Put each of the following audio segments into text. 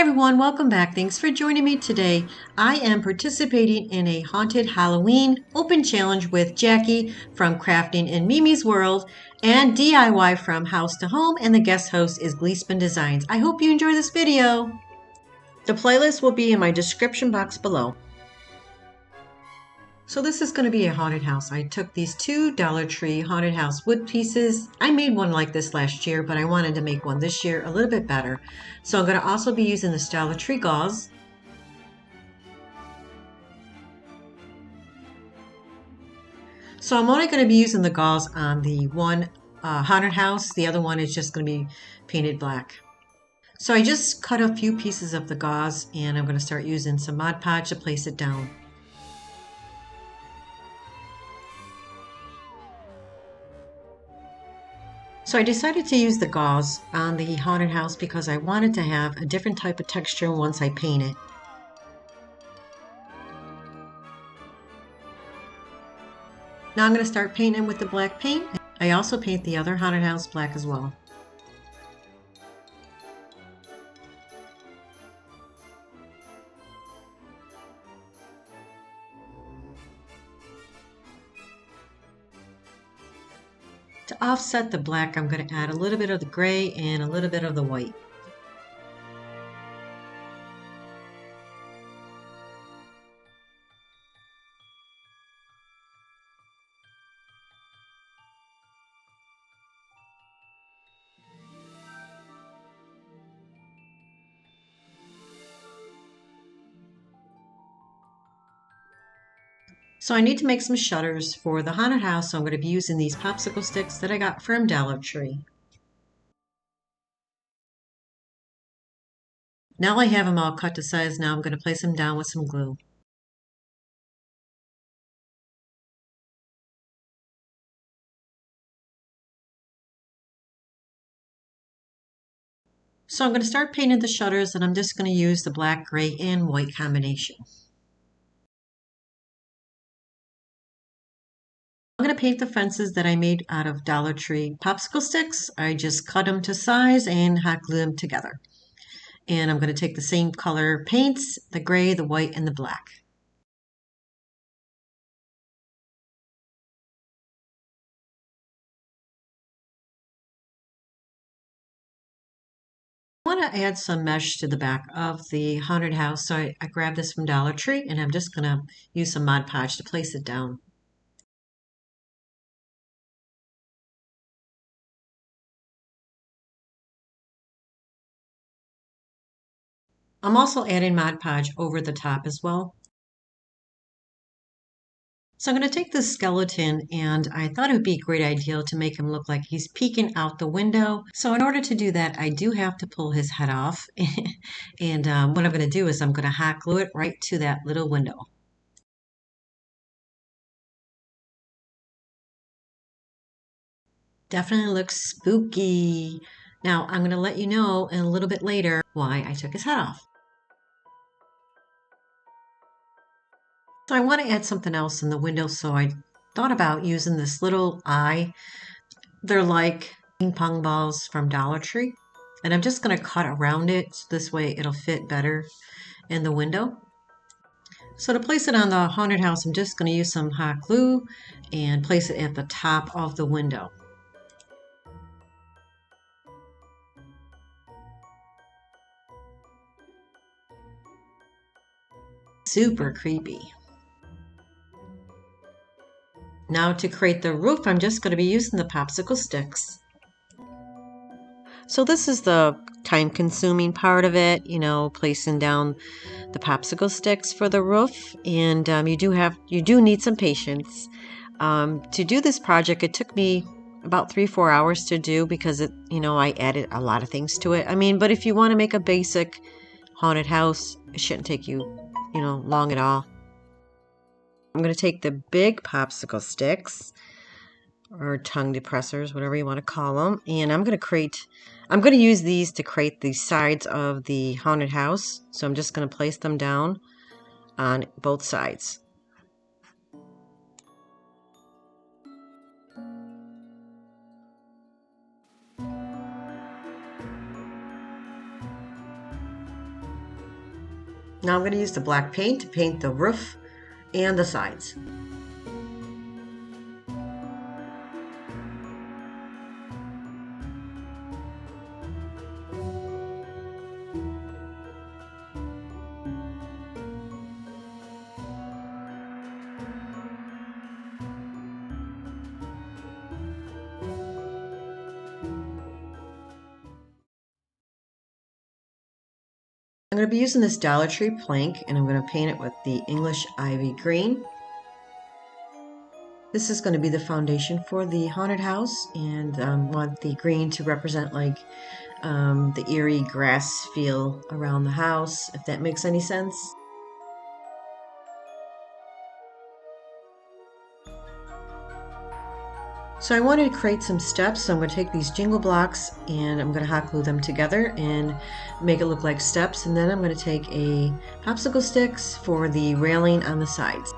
everyone, welcome back. Thanks for joining me today. I am participating in a haunted Halloween open challenge with Jackie from Crafting in Mimi's World and DIY from House to Home, and the guest host is Gleespin Designs. I hope you enjoy this video. The playlist will be in my description box below. So this is going to be a haunted house. I took these two Dollar Tree haunted house wood pieces. I made one like this last year, but I wanted to make one this year a little bit better. So I'm going to also be using this Dollar Tree gauze. So I'm only going to be using the gauze on the one haunted house. The other one is just going to be painted black. So I just cut a few pieces of the gauze and I'm going to start using some Mod Podge to place it down. So I decided to use the gauze on the haunted house because I wanted to have a different type of texture once I paint it. Now I'm going to start painting with the black paint. I also paint the other haunted house black as well. To offset the black, I'm going to add a little bit of the gray and a little bit of the white. So I need to make some shutters for the haunted house, so I'm going to be using these popsicle sticks that I got from Dollar Tree. Now I have them all cut to size, now I'm going to place them down with some glue. So I'm going to start painting the shutters, and I'm just going to use the black, gray, and white combination. I'm going to paint the fences that I made out of Dollar Tree popsicle sticks. I just cut them to size and hot glue them together. And I'm going to take the same color paints, the gray, the white, and the black. I want to add some mesh to the back of the haunted house, so I grabbed this from Dollar Tree, and I'm just going to use some Mod Podge to place it down. I'm also adding Mod Podge over the top as well. So I'm going to take this skeleton, and I thought it would be a great idea to make him look like he's peeking out the window. So in order to do that, I do have to pull his head off. And what I'm going to do is I'm going to hot glue it right to that little window. Definitely looks spooky. Now I'm going to let you know in a little bit later why I took his head off. So I want to add something else in the window, so I thought about using this little eye. They're like ping pong balls from Dollar Tree. And I'm just going to cut around it, so this way it'll fit better in the window. So to place it on the haunted house, I'm just going to use some hot glue and place it at the top of the window. Super creepy. Now to create the roof, I'm just going to be using the popsicle sticks. So this is the time-consuming part of it, placing down the popsicle sticks for the roof, and you do need some patience. To do this project, it took me about 3-4 hours to do because I added a lot of things to it. But if you want to make a basic haunted house, it shouldn't take you, long at all. I'm going to take the big popsicle sticks, or tongue depressors, whatever you want to call them, and I'm going to use these to create the sides of the haunted house. So I'm just going to place them down on both sides. Now I'm going to use the black paint to paint the roof and the sides. I'm going to be using this Dollar Tree plank, and I'm going to paint it with the English Ivy Green. This is going to be the foundation for the haunted house, and want the green to represent like the eerie grass feel around the house, if that makes any sense. So I wanted to create some steps, so I'm going to take these jingle blocks and I'm going to hot glue them together and make it look like steps, and then I'm going to take a popsicle sticks for the railing on the sides.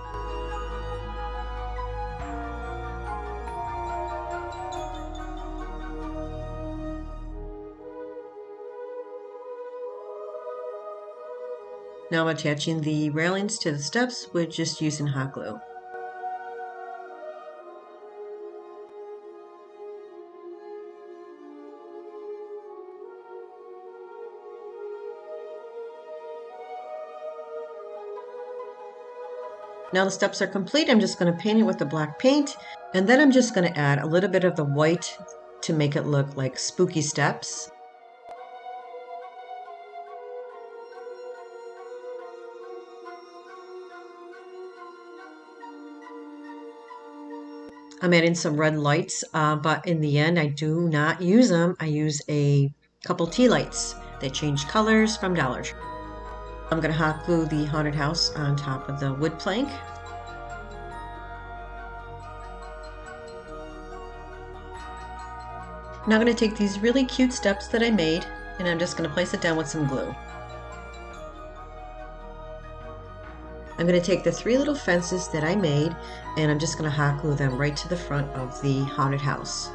Now I'm attaching the railings to the steps with just using hot glue. Now the steps are complete. I'm just going to paint it with the black paint, and then I'm just going to add a little bit of the white to make it look like spooky steps. I'm adding some red lights, but in the end I do not use them. I use a couple tea lights that change colors from Dollar Tree. I'm going to hot glue the haunted house on top of the wood plank. Now I'm going to take these really cute steps that I made, and I'm just going to place it down with some glue. I'm going to take the 3 little fences that I made, and I'm just going to hot glue them right to the front of the haunted house.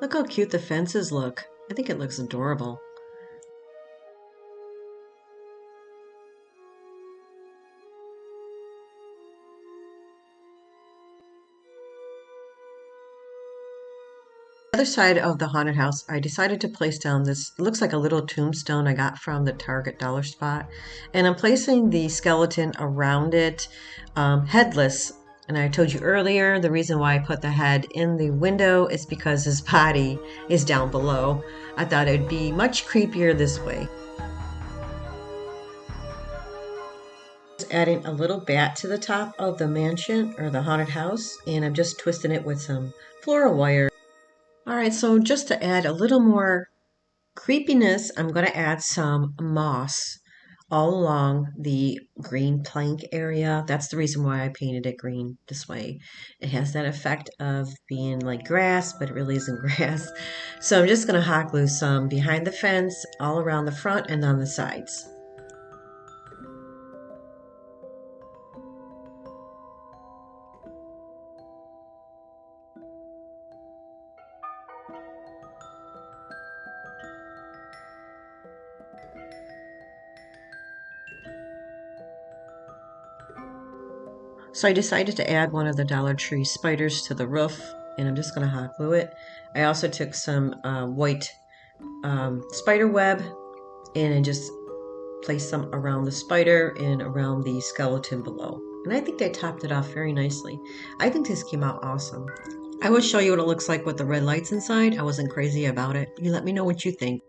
Look how cute the fences look. I think it looks adorable. The other side of the haunted house, I decided to place down this, it looks like a little tombstone I got from the Target dollar spot. And I'm placing the skeleton around it, headless. And I told you earlier, the reason why I put the head in the window is because his body is down below. I thought it'd be much creepier this way. Adding a little bat to the top of the mansion or the haunted house, and I'm just twisting it with some floral wire. All right, so just to add a little more creepiness, I'm going to add some moss all along the green plank area. That's the reason why I painted it green this way. It has that effect of being like grass, but it really isn't grass. So I'm just going to hot glue some behind the fence, all around the front and on the sides. So I decided to add one of the Dollar Tree spiders to the roof, and I'm just going to hot glue it. I also took some white spider web, and I just placed some around the spider and around the skeleton below. And I think they topped it off very nicely. I think this came out awesome. I will show you what it looks like with the red lights inside. I wasn't crazy about it. You let me know what you think.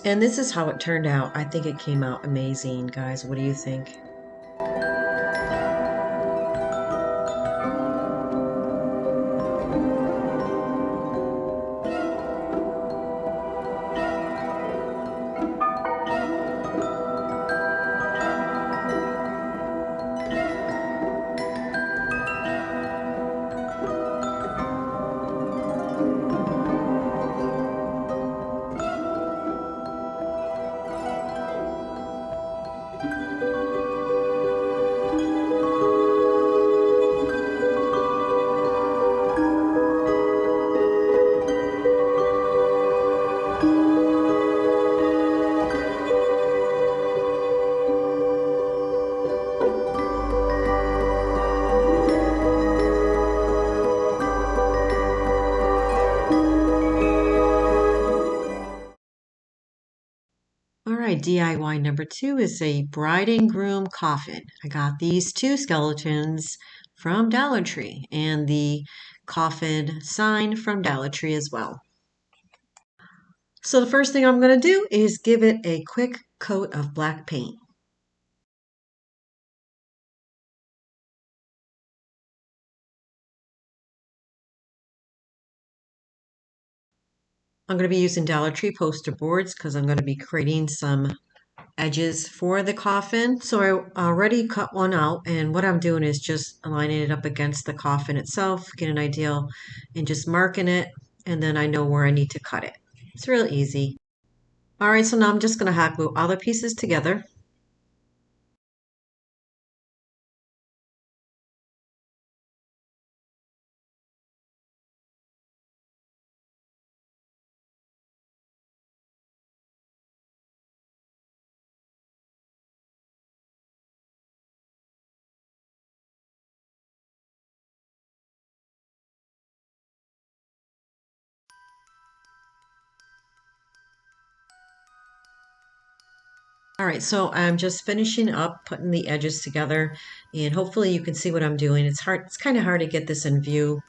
And this is how it turned out. I think it came out amazing, guys. What do you think? right, DIY number 2 is a bride and groom coffin. I got these two skeletons from Dollar Tree and the coffin sign from Dollar Tree as well. So the first thing I'm going to do is give it a quick coat of black paint. I'm going to be using Dollar Tree poster boards because I'm going to be creating some edges for the coffin. So I already cut one out, and what I'm doing is just aligning it up against the coffin itself, get an idea, and just marking it, and then I know where I need to cut it. It's real easy. All right, so now I'm just going to hot glue all the pieces together. All right, so I'm just finishing up putting the edges together, and hopefully you can see what I'm doing. It's hard, it's kind of hard to get this in view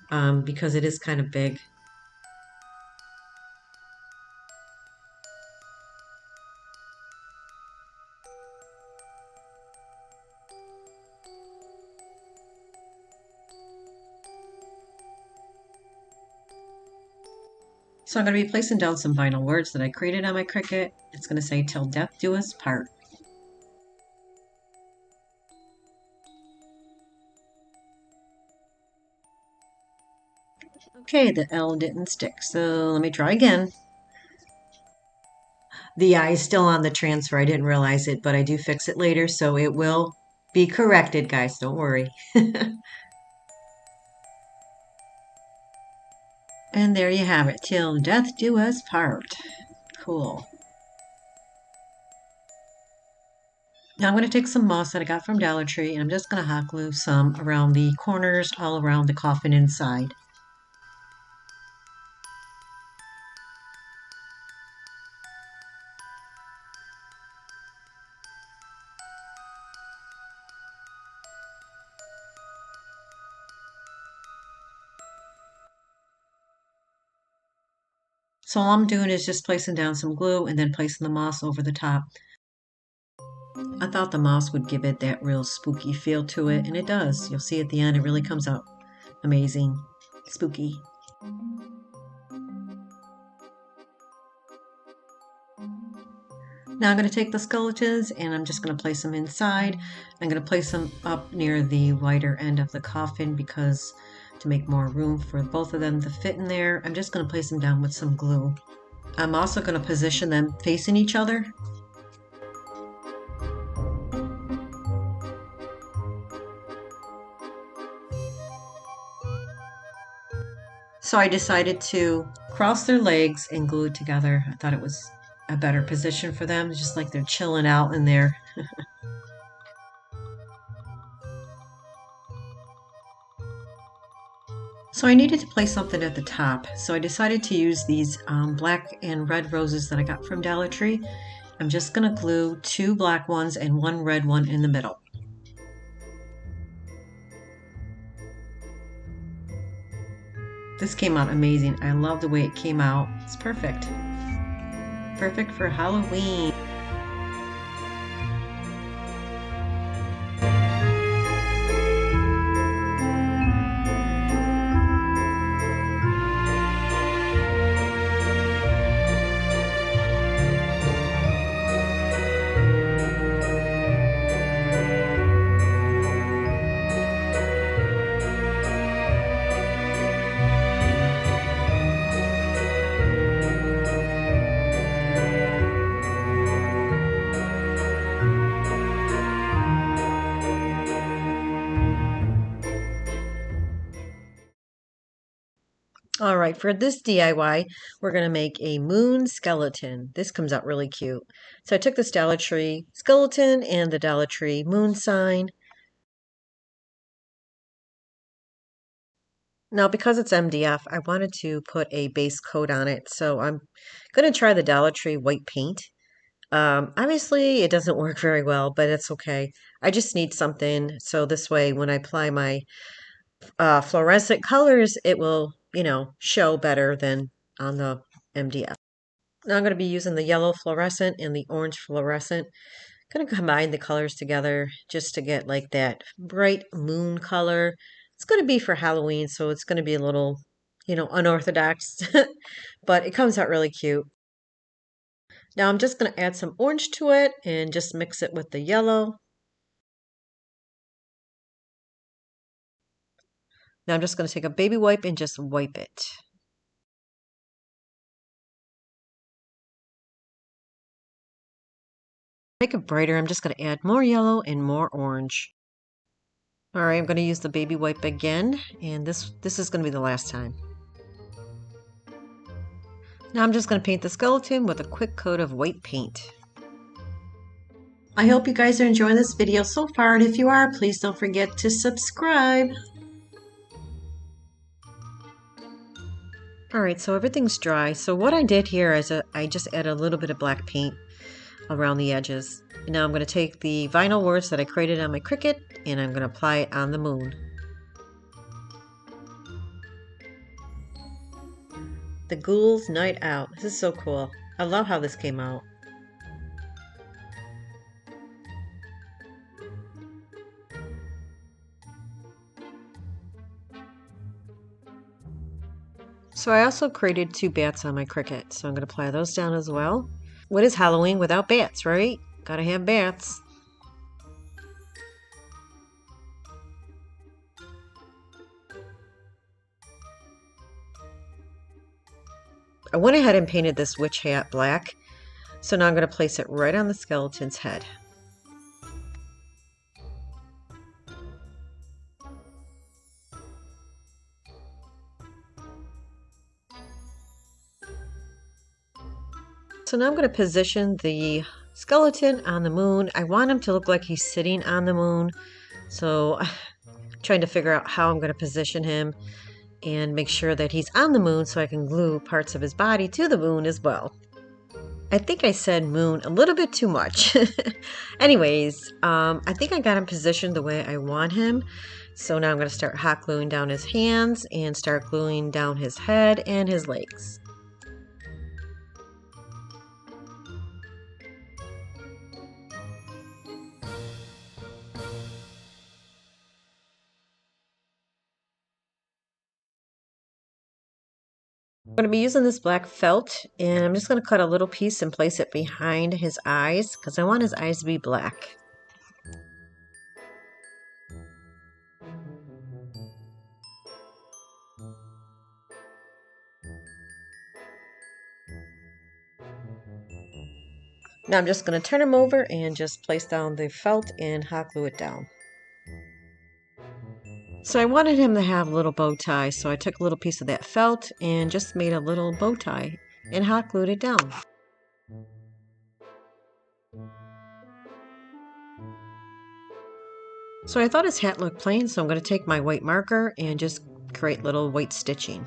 because it is kind of big. So I'm going to be placing down some vinyl words that I created on my Cricut. It's going to say, "Till death do us part." Okay, the L didn't stick, so let me try again. The I is still on the transfer. I didn't realize it, but I do fix it later, so it will be corrected, guys. Don't worry. And there you have it. Till death do us part. Cool. Now I'm going to take some moss that I got from Dollar Tree, and I'm just going to hot glue some around the corners, all around the coffin inside. So all I'm doing is just placing down some glue and then placing the moss over the top. I thought the moss would give it that real spooky feel to it, and it does. You'll see at the end, it really comes out amazing. Spooky. Now I'm going to take the skeletons and I'm just going to place them inside. I'm going to place them up near the wider end of the coffin because to make more room for both of them to fit in there, I'm just going to place them down with some glue. I'm also going to position them facing each other. So I decided to cross their legs and glue it together. I thought it was a better position for them, just like they're chilling out in there. So I needed to place something at the top, so I decided to use these black and red roses that I got from Dollar Tree. I'm just going to glue 2 black ones and 1 red one in the middle. This came out amazing. I love the way it came out. It's perfect. Perfect for Halloween. All right, for this DIY, we're going to make a moon skeleton. This comes out really cute. So I took this Dollar Tree skeleton and the Dollar Tree moon sign. Now, because it's MDF, I wanted to put a base coat on it. So I'm going to try the Dollar Tree white paint. Obviously, it doesn't work very well, but it's okay. I just need something so this way when I apply my fluorescent colors, it will, show better than on the MDF. Now I'm going to be using the yellow fluorescent and the orange fluorescent. Going to combine the colors together just to get like that bright moon color. It's going to be for Halloween, so it's going to be a little, unorthodox, but it comes out really cute. Now I'm just going to add some orange to it and just mix it with the yellow. Now I'm just going to take a baby wipe and just wipe it. Make it brighter, I'm just going to add more yellow and more orange. All right, I'm going to use the baby wipe again, and this is going to be the last time. Now I'm just going to paint the skeleton with a quick coat of white paint. I hope you guys are enjoying this video so far, and if you are, please don't forget to subscribe. All right, so everything's dry. So what I did here is I just added a little bit of black paint around the edges. And now I'm going to take the vinyl words that I created on my Cricut, and I'm going to apply it on the moon. The Ghoul's Night Out. This is so cool. I love how this came out. So I also created 2 bats on my Cricut, so I'm going to apply those down as well. What is Halloween without bats, right? Gotta have bats. I went ahead and painted this witch hat black, so now I'm going to place it right on the skeleton's head. So now I'm going to position the skeleton on the moon. I want him to look like he's sitting on the moon. So I'm trying to figure out how I'm going to position him and make sure that he's on the moon so I can glue parts of his body to the moon as well. I think I said moon a little bit too much. Anyways, I think I got him positioned the way I want him. So now I'm going to start hot gluing down his hands and start gluing down his head and his legs. I'm going to be using this black felt, and I'm just going to cut a little piece and place it behind his eyes because I want his eyes to be black. Now I'm just going to turn him over and just place down the felt and hot glue it down. So I wanted him to have a little bow tie, so I took a little piece of that felt and just made a little bow tie and hot glued it down. So I thought his hat looked plain, so I'm going to take my white marker and just create little white stitching.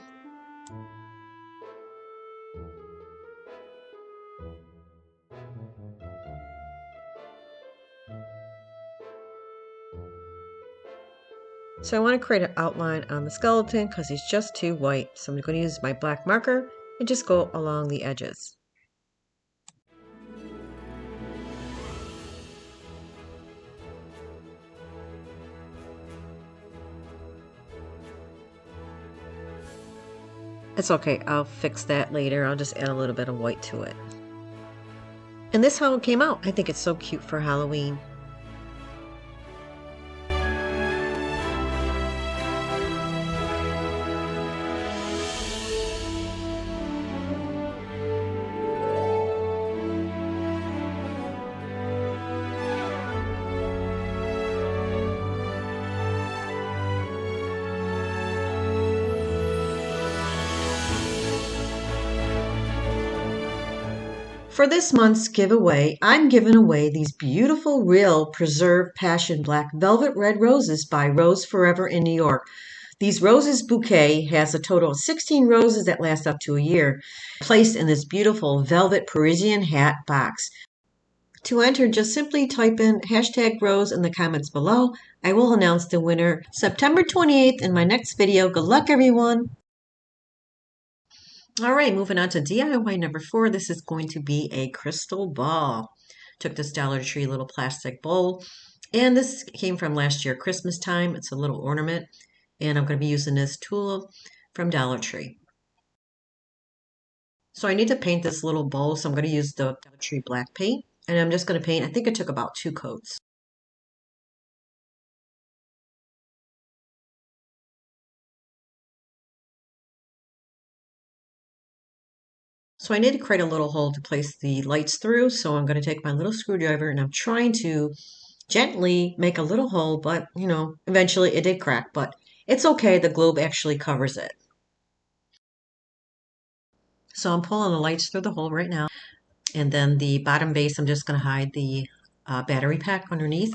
So I want to create an outline on the skeleton because he's just too white. So I'm going to use my black marker and just go along the edges. It's okay, I'll fix that later. I'll just add a little bit of white to it. And this is how it came out. I think it's so cute for Halloween. For this month's giveaway, I'm giving away these beautiful, real, preserved passion black velvet red roses by Rose Forever in New York. These roses bouquet has a total of 16 roses that last up to a year, placed in this beautiful velvet Parisian hat box. To enter, just simply type in hashtag Rose in the comments below. I will announce the winner September 28th in my next video. Good luck, everyone. All right, moving on to DIY number 4. This is going to be a crystal ball. Took this Dollar Tree little plastic bowl, and this came from last year Christmas time. It's a little ornament, and I'm going to be using this tool from Dollar Tree. So I need to paint this little bowl, so I'm going to use the Dollar Tree black paint, and I'm just going to paint. I think it took about 2 coats. So I need to create a little hole to place the lights through. So I'm going to take my little screwdriver and I'm trying to gently make a little hole, but you know, eventually it did crack, but it's okay. The globe actually covers it. So I'm pulling the lights through the hole right now. And then the bottom base, I'm just going to hide the battery pack underneath.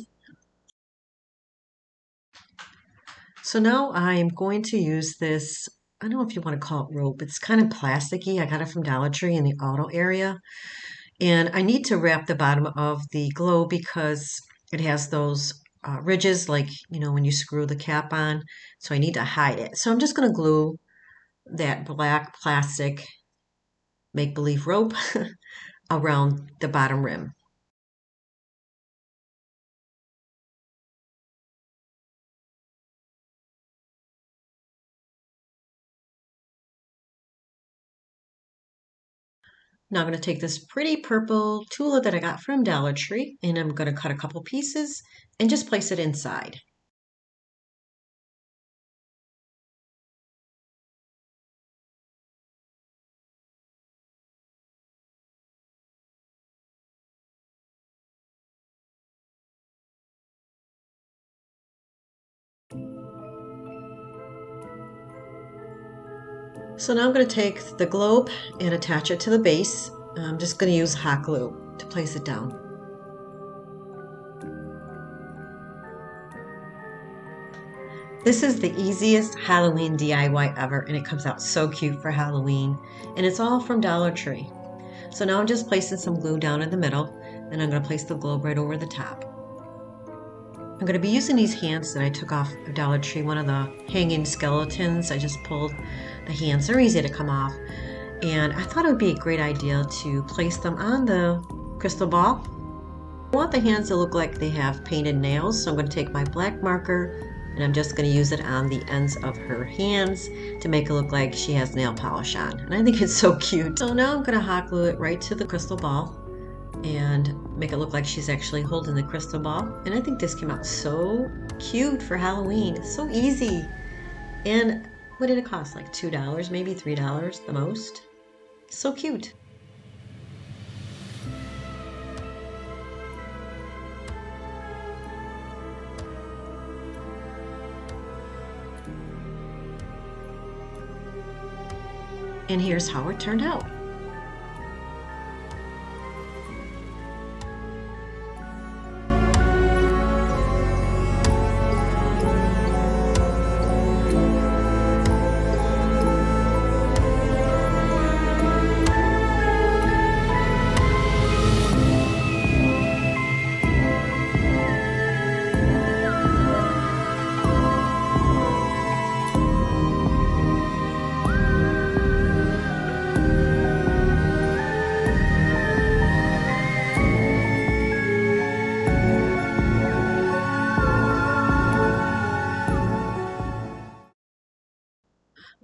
So now I'm going to use this, I don't know if you want to call it rope. It's kind of plasticky. I got it from Dollar Tree in the auto area. And I need to wrap the bottom of the globe because it has those ridges like, you know, when you screw the cap on. So I need to hide it. So I'm just going to glue that black plastic make-believe rope around the bottom rim. Now I'm going to take this pretty purple tulle that I got from Dollar Tree and I'm going to cut a couple pieces and just place it inside. So now I'm going to take the globe and attach it to the base. I'm just going to use hot glue to place it down. This is the easiest Halloween DIY ever, and it comes out so cute for Halloween. And it's all from Dollar Tree. So now I'm just placing some glue down in the middle, and I'm going to place the globe right over the top. I'm going to be using these hands that I took off of Dollar Tree, one of the hanging skeletons. I just pulled the hands. They're easy to come off. And I thought it would be a great idea to place them on the crystal ball. I want the hands to look like they have painted nails, so I'm going to take my black marker and I'm just going to use it on the ends of her hands to make it look like she has nail polish on. And I think it's so cute. So now I'm going to hot glue it right to the crystal ball and make it look like she's actually holding the crystal ball. And I think this came out so cute for Halloween. It's so easy. And what did it cost? Like $2, maybe $3 the most. So cute. And here's how it turned out.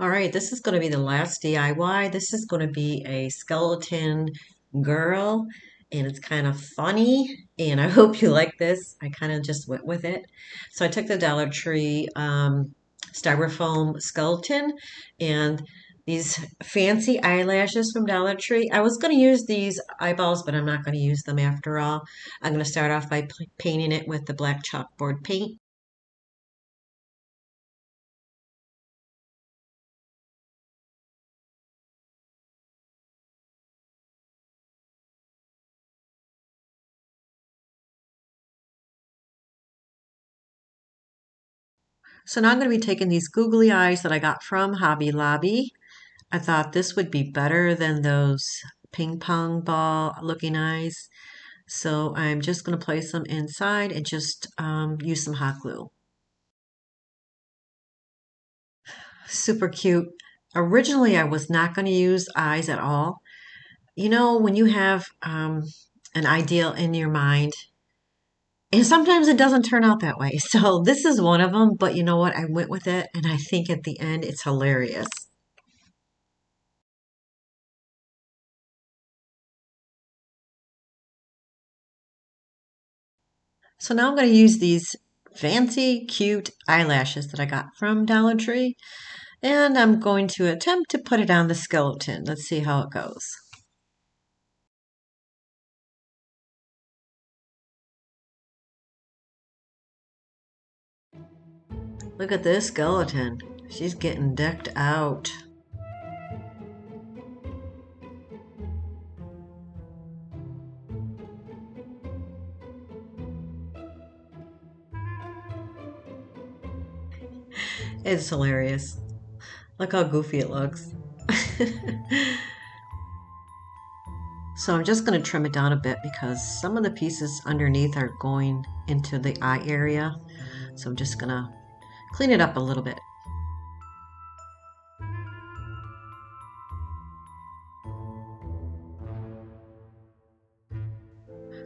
All right, this is going to be the last DIY. This is going to be a skeleton girl, and it's kind of funny, and I hope you like this. I kind of just went with it. So I took the Dollar Tree styrofoam skeleton and these fancy eyelashes from Dollar Tree. I was going to use these eyeballs, but I'm not going to use them after all. I'm going to start off by painting it with the black chalkboard paint. So now I'm going to be taking these googly eyes that I got from Hobby Lobby. I thought this would be better than those ping pong ball looking eyes. So I'm just going to place them inside and just use some hot glue. Super cute. Originally, I was not going to use eyes at all. You know, when you have an ideal in your mind, and sometimes it doesn't turn out that way. So this is one of them, but you know what? I went with it, and I think at the end it's hilarious. So now I'm going to use these fancy, cute eyelashes that I got from Dollar Tree, and I'm going to attempt to put it on the skeleton. Let's see how it goes. Look at this skeleton. She's getting decked out. It's hilarious. Look how goofy it looks. So I'm just going to trim it down a bit because some of the pieces underneath are going into the eye area. So I'm just going to clean it up a little bit.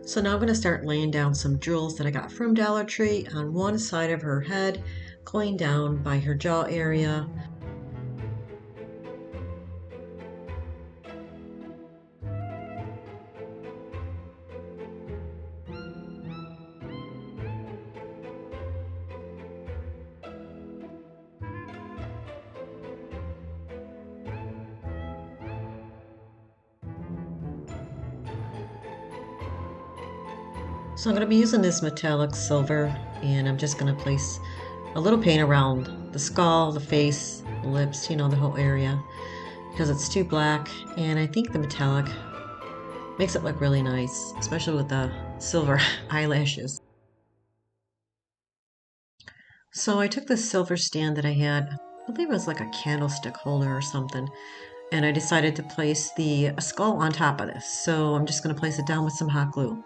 So now I'm going to start laying down some jewels that I got from Dollar Tree on one side of her head, going down by her jaw area. So I'm going to be using this metallic silver, and I'm just going to place a little paint around the skull, the face, the lips, you know, the whole area, because it's too black, and I think the metallic makes it look really nice, especially with the silver eyelashes. So I took this silver stand that I had, I believe it was like a candlestick holder or something, and I decided to place the skull on top of this. So I'm just going to place it down with some hot glue.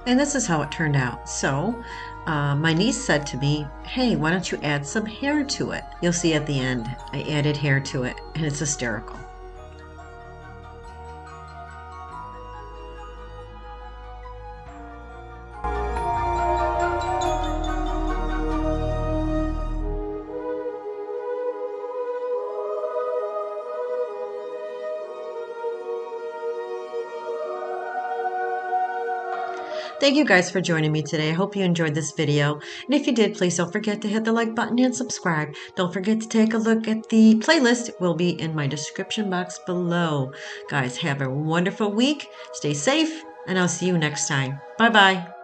And this is how it turned out. So my niece said to me, hey, why don't you add some hair to it? You'll see at the end, I added hair to it, and it's hysterical. Thank you guys for joining me today. I hope you enjoyed this video. And if you did, please don't forget to hit the like button and subscribe. Don't forget to take a look at the playlist. It will be in my description box below. Guys, have a wonderful week. Stay safe, and I'll see you next time. Bye-bye.